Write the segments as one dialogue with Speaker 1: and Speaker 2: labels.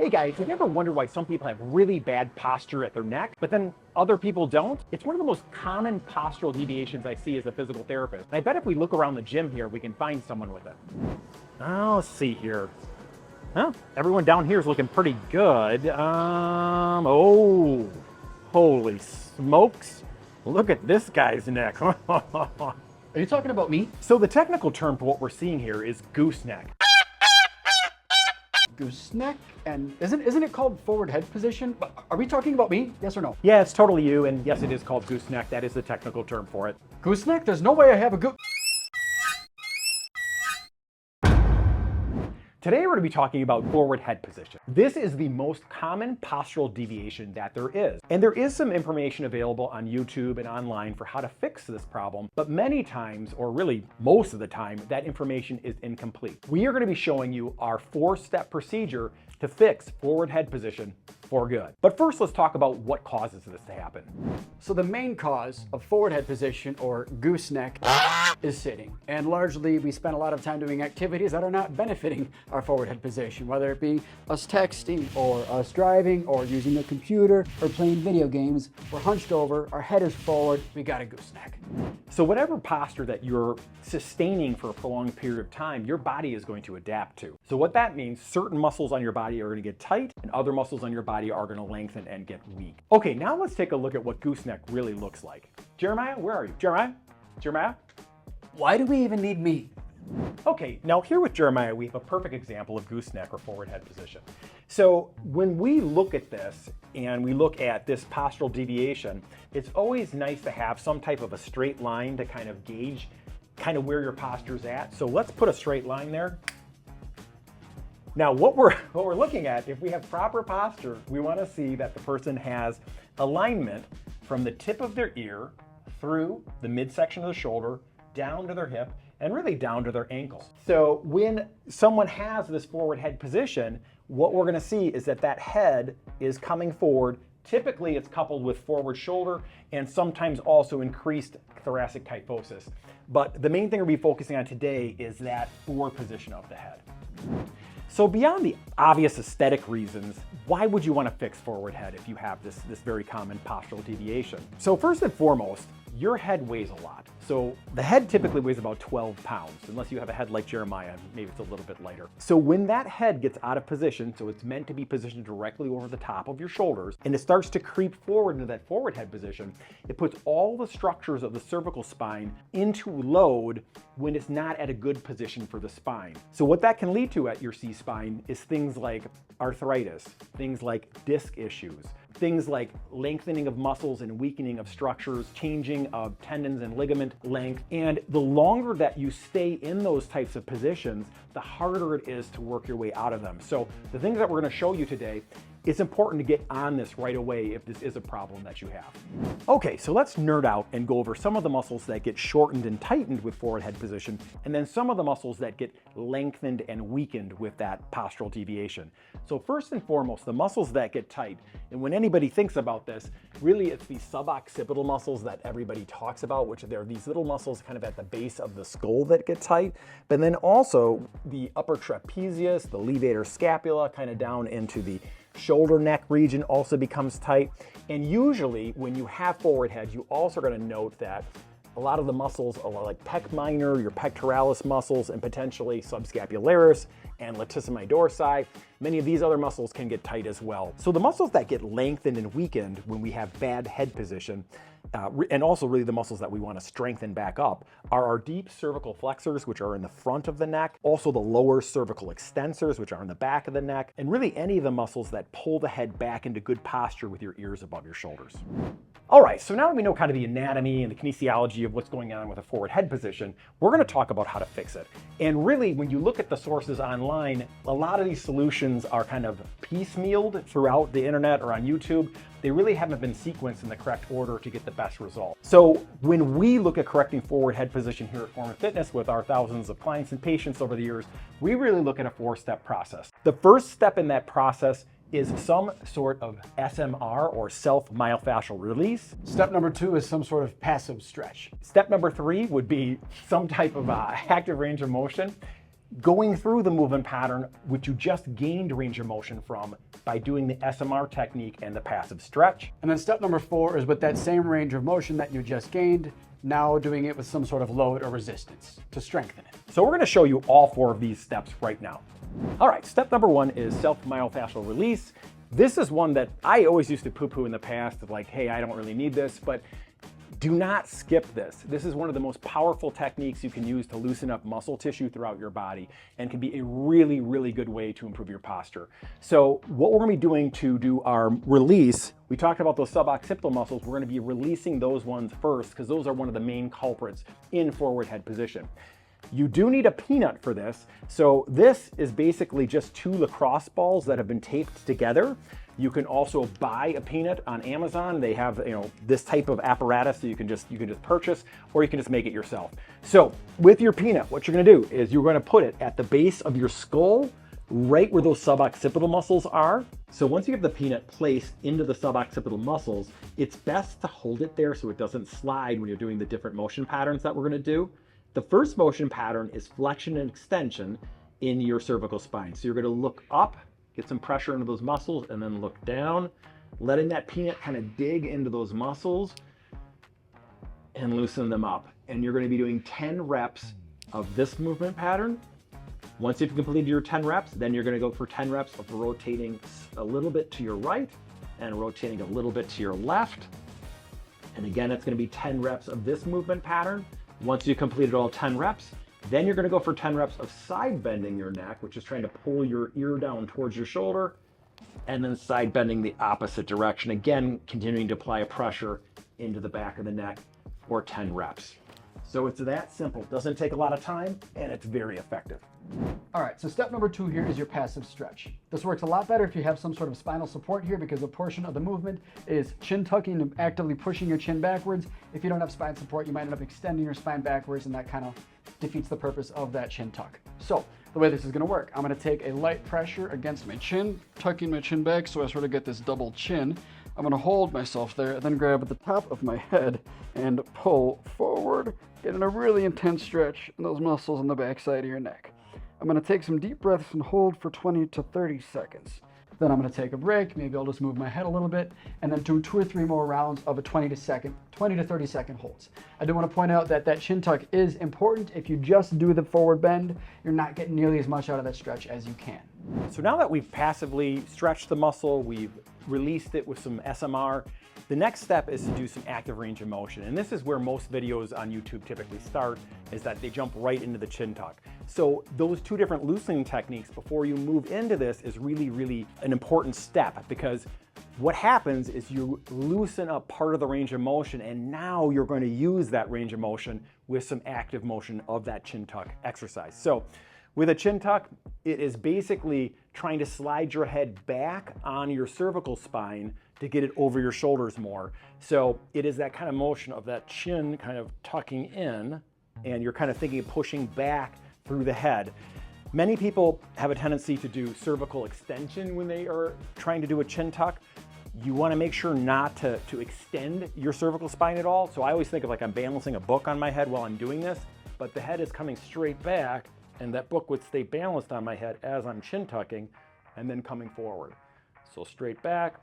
Speaker 1: Hey guys, have you ever wondered why some people have really bad posture at their neck, but then other people don't? It's one of the most common postural deviations I see as a physical therapist. And I bet if we look around the gym here, we can find someone with it. Oh, let's see here. Well, everyone down here is looking pretty good. Oh, holy smokes. Look at this guy's neck.
Speaker 2: Are you talking about me?
Speaker 1: So the technical term for what we're seeing here is gooseneck.
Speaker 2: Gooseneck? And isn't it called forward head position? Are we talking about me? Yes or no?
Speaker 1: Yeah, it's totally you, and yes, it is called gooseneck. That is the technical term for it.
Speaker 2: Gooseneck? There's no way I have a goose.
Speaker 1: Today we're going to be talking about forward head position. This is the most common postural deviation that there is. And there is some information available on YouTube and online for how to fix this problem, but many times, or really most of the time, that information is incomplete. We are going to be showing you our 4-step procedure to fix forward head position for good. But first, let's talk about what causes this to happen.
Speaker 2: So the main cause of forward head position, or gooseneck, is sitting. And largely, we spend a lot of time doing activities that are not benefiting our forward head position, whether it be us texting, or us driving, or using the computer, or playing video games. We're hunched over, our head is forward, we got a gooseneck.
Speaker 1: So whatever posture that you're sustaining for a prolonged period of time, your body is going to adapt to. So what that means, certain muscles on your body are going to get tight, and other muscles on your body are going to lengthen and get weak. Okay, now let's take a look at what gooseneck really looks like. Jeremiah, where are you? Jeremiah?
Speaker 2: Why do we even need me?
Speaker 1: Okay, now here with Jeremiah, we have a perfect example of gooseneck or forward head position. So when we look at this and we look at this postural deviation, it's always nice to have some type of a straight line to kind of gauge kind of where your posture's at. So let's put a straight line there. Now what we're looking at, if we have proper posture, we want to see that the person has alignment from the tip of their ear through the midsection of the shoulder, down to their hip, and really down to their ankle. So when someone has this forward head position, what we're going to see is that that head is coming forward. Typically it's coupled with forward shoulder and sometimes also increased thoracic kyphosis. But the main thing we'll be focusing on today is that forward position of the head. So beyond the obvious aesthetic reasons, why would you want to fix forward head if you have this very common postural deviation? So first and foremost, your head weighs a lot. So the head typically weighs about 12 pounds, unless you have a head like Jeremiah, maybe it's a little bit lighter. So when that head gets out of position, so it's meant to be positioned directly over the top of your shoulders, and it starts to creep forward into that forward head position, it puts all the structures of the cervical spine into load when it's not at a good position for the spine. So what that can lead to at your C-spine is things like arthritis, things like disc issues, things like lengthening of muscles and weakening of structures, changing of tendons and ligament length. And the longer that you stay in those types of positions, the harder it is to work your way out of them. So the things that we're going to show you today, it's important to get on this right away if this is a problem that you have. Okay, so let's nerd out and go over some of the muscles that get shortened and tightened with forward head position, and then some of the muscles that get lengthened and weakened with that postural deviation. So first and foremost, the muscles that get tight, and when anybody thinks about this, really it's the suboccipital muscles that everybody talks about, which are these little muscles kind of at the base of the skull that get tight, but then also the upper trapezius, the levator scapula, kind of down into the shoulder neck region also becomes tight. And usually when you have forward head, you also are going to note that a lot of the muscles are like pec minor, your pectoralis muscles, and potentially subscapularis and latissimus dorsi. Many of these other muscles can get tight as well. So the muscles that get lengthened and weakened when we have bad head position, and also really the muscles that we want to strengthen back up, are our deep cervical flexors, which are in the front of the neck, also the lower cervical extensors, which are in the back of the neck, and really any of the muscles that pull the head back into good posture with your ears above your shoulders. All right, so now that we know kind of the anatomy and the kinesiology of what's going on with a forward head position, we're going to talk about how to fix it. And really, when you look at the sources online, a lot of these solutions are kind of piecemealed throughout the internet or on YouTube. They really haven't been sequenced in the correct order to get the best result. So when we look at correcting forward head position here at Form Fitness with our thousands of clients and patients over the years, we really look at a 4-step process. The first step in that process is some sort of SMR or self-myofascial release.
Speaker 2: Step number 2 is some sort of passive stretch.
Speaker 1: Step number 3 would be some type of active range of motion. going through the movement pattern, which you just gained range of motion from by doing the SMR technique and the passive stretch.
Speaker 2: And then step number 4 is with that same range of motion that you just gained, now doing it with some sort of load or resistance to strengthen it.
Speaker 1: So we're going to show you all 4 of these steps right now. All right, step number 1 is self-myofascial release. This is one that I always used to poo-poo in the past of like, hey, I don't really need this, but do not skip this. This is one of the most powerful techniques you can use to loosen up muscle tissue throughout your body and can be a really, really good way to improve your posture. So what we're gonna be doing to do our release, we talked about those suboccipital muscles. We're gonna be releasing those ones first because those are one of the main culprits in forward head position. You do need a peanut for this. So this is basically just 2 lacrosse balls that have been taped together. You can also buy a peanut on Amazon. They have, this type of apparatus that you can just purchase, or you can just make it yourself. So with your peanut, what you're gonna do is you're gonna put it at the base of your skull, right where those suboccipital muscles are. So once you have the peanut placed into the suboccipital muscles, it's best to hold it there so it doesn't slide when you're doing the different motion patterns that we're gonna do. The first motion pattern is flexion and extension in your cervical spine. So you're gonna look up, get some pressure into those muscles, and then look down, letting that peanut kind of dig into those muscles and loosen them up. And you're gonna be doing 10 reps of this movement pattern. Once you've completed your 10 reps, then you're gonna go for 10 reps of rotating a little bit to your right and rotating a little bit to your left. And again, it's gonna be 10 reps of this movement pattern. Once you completed all 10 reps, then you're gonna go for 10 reps of side bending your neck, which is trying to pull your ear down towards your shoulder, and then side bending the opposite direction. Again, continuing to apply a pressure into the back of the neck for 10 reps. So it's that simple. It doesn't take a lot of time, and it's very effective.
Speaker 2: All right, so step number 2 here is your passive stretch. This works a lot better if you have some sort of spinal support here because a portion of the movement is chin tucking and actively pushing your chin backwards. If you don't have spine support, you might end up extending your spine backwards, and that kind of defeats the purpose of that chin tuck. So the way this is gonna work, I'm gonna take a light pressure against my chin, tucking my chin back so I sort of get this double chin. I'm gonna hold myself there, then grab at the top of my head and pull forward, getting a really intense stretch in those muscles on the back side of your neck. I'm gonna take some deep breaths and hold for 20 to 30 seconds. Then I'm gonna take a break, maybe I'll just move my head a little bit, and then do 2 or 3 more rounds of a 20 to 30 second holds. I do wanna point out that that chin tuck is important. If you just do the forward bend, you're not getting nearly as much out of that stretch as you can.
Speaker 1: So now that we've passively stretched the muscle, we've released it with some SMR, the next step is to do some active range of motion. And this is where most videos on YouTube typically start, is that they jump right into the chin tuck. So those 2 different loosening techniques before you move into this is really, really an important step, because what happens is you loosen up part of the range of motion, and now you're going to use that range of motion with some active motion of that chin tuck exercise. So with a chin tuck, it is basically trying to slide your head back on your cervical spine to get it over your shoulders more. So it is that kind of motion of that chin kind of tucking in, and you're kind of thinking of pushing back through the head. Many people have a tendency to do cervical extension when they are trying to do a chin tuck. You want to make sure not to extend your cervical spine at all. So I always think of like I'm balancing a book on my head while I'm doing this, but the head is coming straight back, and that book would stay balanced on my head as I'm chin tucking and then coming forward. So straight back,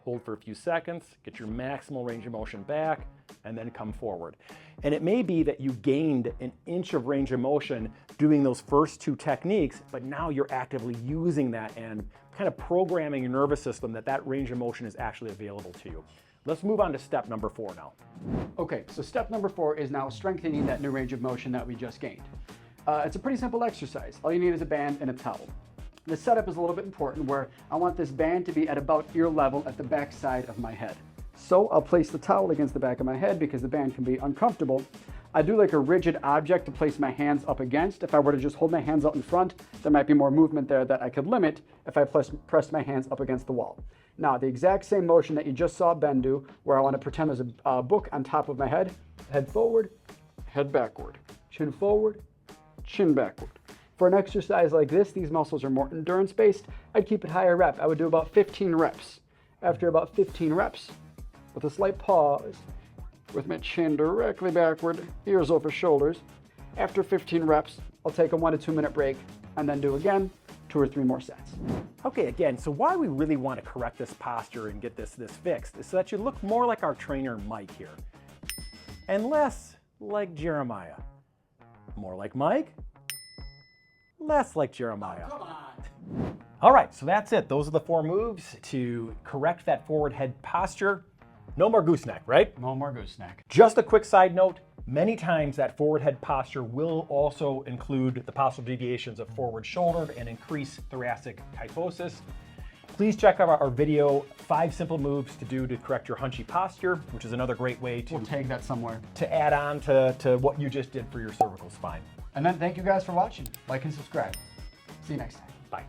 Speaker 1: hold for a few seconds, get your maximal range of motion back, and then come forward. And it may be that you gained an inch of range of motion doing those first 2 techniques, but now you're actively using that and kind of programming your nervous system that that range of motion is actually available to you. Let's move on to step number 4 now.
Speaker 2: Okay, so step number 4 is now strengthening that new range of motion that we just gained. It's a pretty simple exercise. All you need is a band and a towel. The setup is a little bit important, where I want this band to be at about ear level at the back side of my head. So I'll place the towel against the back of my head because the band can be uncomfortable. I do like a rigid object to place my hands up against. If I were to just hold my hands out in front, there might be more movement there that I could limit if I pressed my hands up against the wall. Now, the exact same motion that you just saw Ben do, where I want to pretend there's a book on top of my head forward, head backward, chin forward, chin backward. For an exercise like this, these muscles are more endurance-based. I'd keep it higher rep. I would do about 15 reps. After about 15 reps, with a slight pause, with my chin directly backward, ears over shoulders, after 15 reps, I'll take a 1 to 2 minute break and then do again 2 or 3 more sets.
Speaker 1: Okay, again, so why we really want to correct this posture and get this fixed is so that you look more like our trainer Mike here, and less like Jeremiah. More like Mike, less like Jeremiah.
Speaker 2: Come on.
Speaker 1: All right, so that's it. Those are the 4 moves to correct that forward head posture. No more gooseneck, right?
Speaker 2: No more gooseneck.
Speaker 1: Just a quick side note, many times that forward head posture will also include the postural deviations of forward shoulder and increase thoracic kyphosis. Please check out our video, 5 simple moves to do to correct your hunchy posture, which is another great way
Speaker 2: We'll tag that somewhere.
Speaker 1: to add on to what you just did for your cervical spine.
Speaker 2: And then thank you guys for watching. Like and subscribe. See you next time.
Speaker 1: Bye.